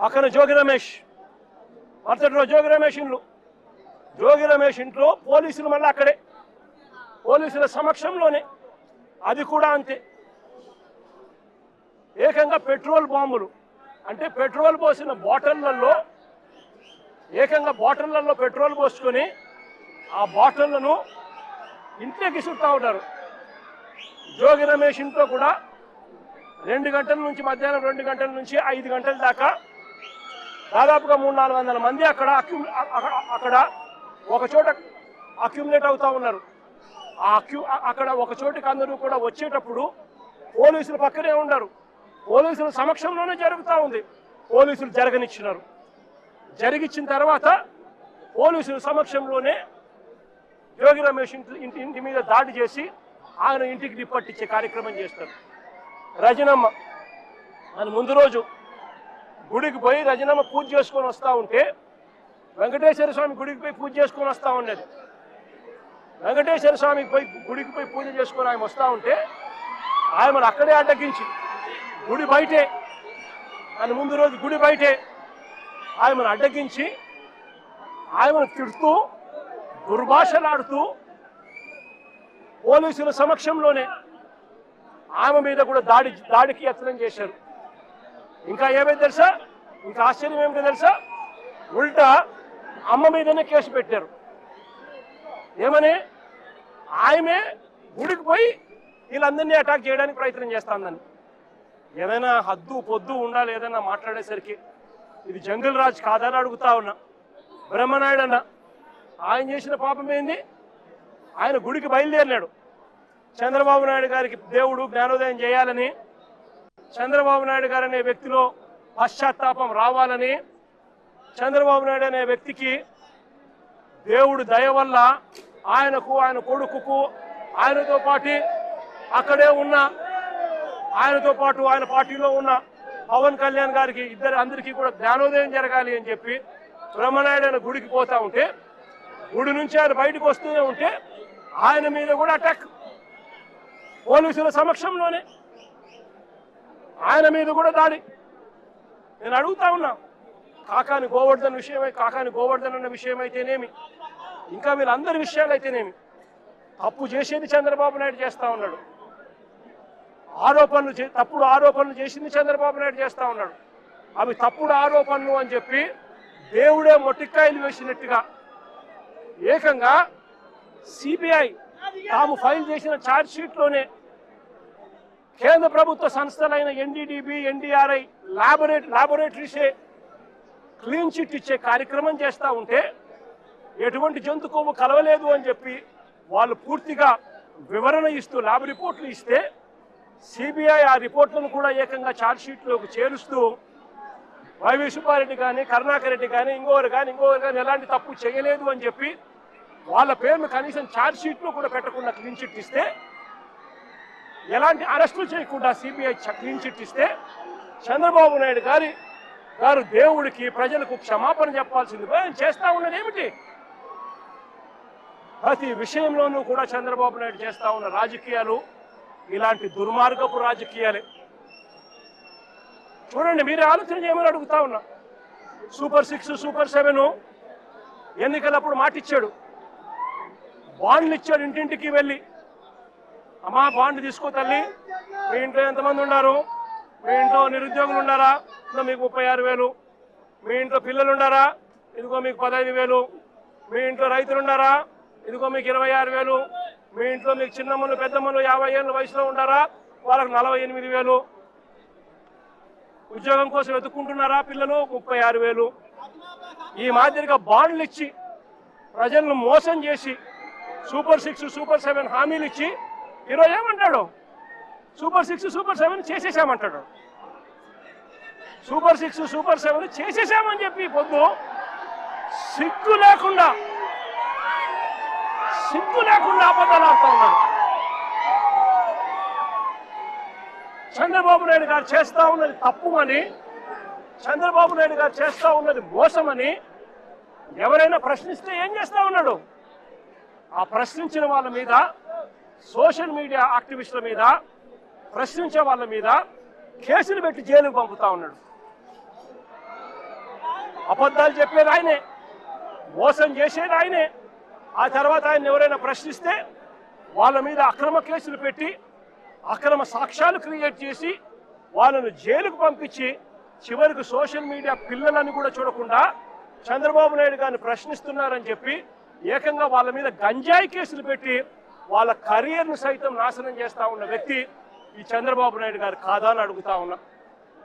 అక్కడ జోగి రమేష్ మరుసటి రోజు జోగి రమేష్ ఇంట్లో పోలీసులు మళ్ళీ అక్కడే పోలీసుల సమక్షంలోనే అది కూడా అంతే. ఏకంగా పెట్రోల్ బాంబులు అంటే పెట్రోల్ పోసిన బాటిళ్లలో పెట్రోల్ పోసుకొని ఆ బాటిళ్లను ఇంట్లోకి చుట్టా ఉంటారు. జోగి రమేష్ ఇంట్లో కూడా 2 గంటల నుంచి మధ్యాహ్నం 2 గంటల నుంచి 5 గంటల దాకా దాదాపుగా 300-400 మంది అక్కడ ఒక చోట అక్యుములేట్ అవుతా ఉన్నారు. అక్కడ ఒక చోటికి అందరూ కూడా వచ్చేటప్పుడు పోలీసులు పక్కనే ఉన్నారు. పోలీసుల సమక్షంలోనే జరుగుతూ ఉంది. పోలీసులు జరగనిచ్చినారు. జరిగిచ్చిన తర్వాత పోలీసుల సమక్షంలోనే జోగి రమేష్ ఇంటి మీద దాడి చేసి ఆయన ఇంటికి నిప్పట్టించే కార్యక్రమం చేస్తారు. రజనమ్మ అని ముందు రోజు గుడికి పోయి రజనమ్మ పూజ చేసుకొని వస్తూ ఉంటే వెంకటేశ్వర స్వామి గుడికి పోయి పూజ చేసుకొని వస్తూ ఉండేది. వెంకటేశ్వర స్వామికి పోయి గుడికి పోయి పూజ చేసుకొని ఆయన వస్తూ ఉంటే ఆయనను అక్కడే అడ్డగించి గుడి బయటే అని ముందు రోజు గుడి బయటే ఆయనను అడ్డగించి ఆయనను తిడుతూ దుర్భాషలాడుతూ పోలీసుల సమక్షంలోనే ఆమె మీద కూడా దాడికి యత్నం చేశారు. ఇంకా ఏమైంది తెలుసా? ఇంకా ఆశ్చర్యం ఏమిటో తెలుసా? ఉల్టా అమ్మ మీదనే కేసు పెట్టారు. ఏమని? ఆమె గుడికి పోయి వీళ్ళందరినీ అటాక్ చేయడానికి ప్రయత్నం చేస్తాందని. ఏదైనా హద్దు పొద్దు ఉండాలి ఏదైనా మాట్లాడేసరికి. ఇది జంగిల్ రాజ్ కాదని అడుగుతా ఉన్నా. బ్రహ్మనాయుడు అన్న ఆయన చేసిన పాపం ఏంది? ఆయన గుడికి బయలుదేరినాడు. చంద్రబాబు నాయుడు గారికి దేవుడు జ్ఞానోదయం చేయాలని, చంద్రబాబు నాయుడు గారు అనే వ్యక్తిలో పశ్చాత్తాపం రావాలని, చంద్రబాబు నాయుడు అనే వ్యక్తికి దేవుడు దయ వల్ల ఆయనకు ఆయన కొడుకుకు ఆయనతో పాటు అక్కడే ఉన్న ఆయనతో పాటు ఆయన పార్టీలో ఉన్న పవన్ కళ్యాణ్ గారికి అందరికీ కూడా జ్ఞానోదయం జరగాలి అని చెప్పి బ్రహ్మనాయుడు ఆయన గుడికి పోతా ఉంటే గుడి నుంచి ఆయన బయటకు వస్తూనే ఉంటే ఆయన మీద కూడా అటాక్ పోలీసుల సమక్షంలోనే ఆయన మీద కూడా దాడి. నేను అడుగుతా ఉన్నా, కాకాని గోవర్ధన్ అన్న విషయం అయితేనేమి, ఇంకా వీళ్ళందరి విషయాలు అయితేనేమి, తప్పు చేసేది చంద్రబాబు నాయుడు చేస్తా ఉన్నాడు. తప్పుడు ఆరోపణలు చేసింది చంద్రబాబు నాయుడు చేస్తా ఉన్నాడు. అవి తప్పుడు ఆరోపణలు అని చెప్పి దేవుడే మొట్టికాయలు వేసినట్టుగా ఏకంగా సిబిఐ తాము ఫైల్ చేసిన ఛార్జ్ షీట్లోనే కేంద్ర ప్రభుత్వ సంస్థలైన ఎన్డీడీబీ, ఎన్డీఆర్ఐ లాబొరేటరీసే క్లీన్ చిట్ ఇచ్చే కార్యక్రమం చేస్తూ ఉంటే ఎటువంటి జంతు కొవ్వు కలవలేదు అని చెప్పి వాళ్ళు పూర్తిగా వివరణ ఇస్తూ ల్యాబ్ రిపోర్ట్లు ఇస్తే సిబిఐ ఆ రిపోర్ట్లను కూడా ఏకంగా ఛార్జ్ షీట్లోకి చేరుస్తూ వైవి సుబ్బారెడ్డి కానీ, కరుణాకర్ రెడ్డి కానీ, ఇంకొకరు కానీ ఎలాంటి తప్పు చేయలేదు అని చెప్పి వాళ్ళ పేర్లు కనీసం ఛార్జ్ షీట్లో కూడా పెట్టకుండా క్లీన్ చిట్ ఇస్తే, ఎలాంటి అరెస్టులు చేయకుండా సిబిఐ క్లీన్ చిట్ ఇస్తే చంద్రబాబు నాయుడు గారు దేవుడికి ప్రజలకు క్షమాపణ చెప్పాల్సింది ఆయన చేస్తా ఉన్నది ఏమిటి? ప్రతి విషయంలోనూ కూడా చంద్రబాబు నాయుడు చేస్తా ఉన్న రాజకీయాలు ఇలాంటి దుర్మార్గపు రాజకీయాలే. చూడండి, మీరే ఆలోచన చేయమని అడుగుతా ఉన్నా. సూపర్ 6, సూపర్ 7 ఎన్నికలప్పుడు మాటిచ్చాడు, బాండ్లు ఇచ్చాడు. ఇంటింటికి వెళ్ళి అమ్మా బాండ్ తీసుకో తల్లి, మీ ఇంట్లో ఎంతమంది ఉన్నారు, మీ ఇంట్లో నిరుద్యోగులు ఉన్నారా, మీకు 36,000, మీ ఇంట్లో పిల్లలు ఉన్నారా, ఇదిగో మీకు 15,000, మీ ఇంట్లో రైతులు ఉన్నారా, ఇదిగో మీకు 26,000, మీ ఇంట్లో మీకు చిన్నమ్మలు పెద్దమ్మలు 50 ఏళ్ళ వయసులో ఉన్నారా, వాళ్ళకు 48,000, ఉద్యోగం కోసం వెతుక్కుంటున్నారా పిల్లలు 36,000. ఈ మాదిరిగా బాండ్లు ఇచ్చి ప్రజలను మోసం చేసి సూపర్ 6, సూపర్ 7 హామీలు ఇచ్చి ఈరోజు ఏమంటాడు? Super 6, super 7 చేసేసామంటాడు. సూపర్ 6, సూపర్ 7 చేసేసామని చెప్పి పొద్దు సిగ్గు లేకుండా అబద్ధాలు ఆడుతూ ఉన్నాడు. చంద్రబాబు నాయుడు గారు చేస్తా ఉన్నది తప్పు అని, చంద్రబాబు నాయుడు గారు చేస్తా ఉన్నది మోసమని ఎవరైనా ప్రశ్నిస్తే ఏం చేస్తా ఉన్నాడు? ఆ ప్రశ్నించిన వాళ్ళ మీద, సోషల్ మీడియా యాక్టివిస్టుల మీద, ప్రశ్నించే వాళ్ళ మీద కేసులు పెట్టి జైలుకు పంపుతా ఉన్నాడు. అబద్ధాలు చెప్పేది ఆయనే, మోసం చేసేది ఆయనే. ఆ తర్వాత ఆయన ఎవరైనా ప్రశ్నిస్తే వాళ్ళ మీద అక్రమ కేసులు పెట్టి అక్రమ సాక్ష్యాలు క్రియేట్ చేసి వాళ్ళను జైలుకు పంపించి చివరికి సోషల్ మీడియా పిల్లలని కూడా చూడకుండా చంద్రబాబు నాయుడు గారిని ప్రశ్నిస్తున్నారని చెప్పి ఏకంగా వాళ్ళ మీద గంజాయి కేసులు పెట్టి వాళ్ళ కెరీర్ను సైతం నాశనం చేస్తా ఉన్న వ్యక్తి ఈ చంద్రబాబు నాయుడు గారు కాదా అని అడుగుతా ఉన్నా.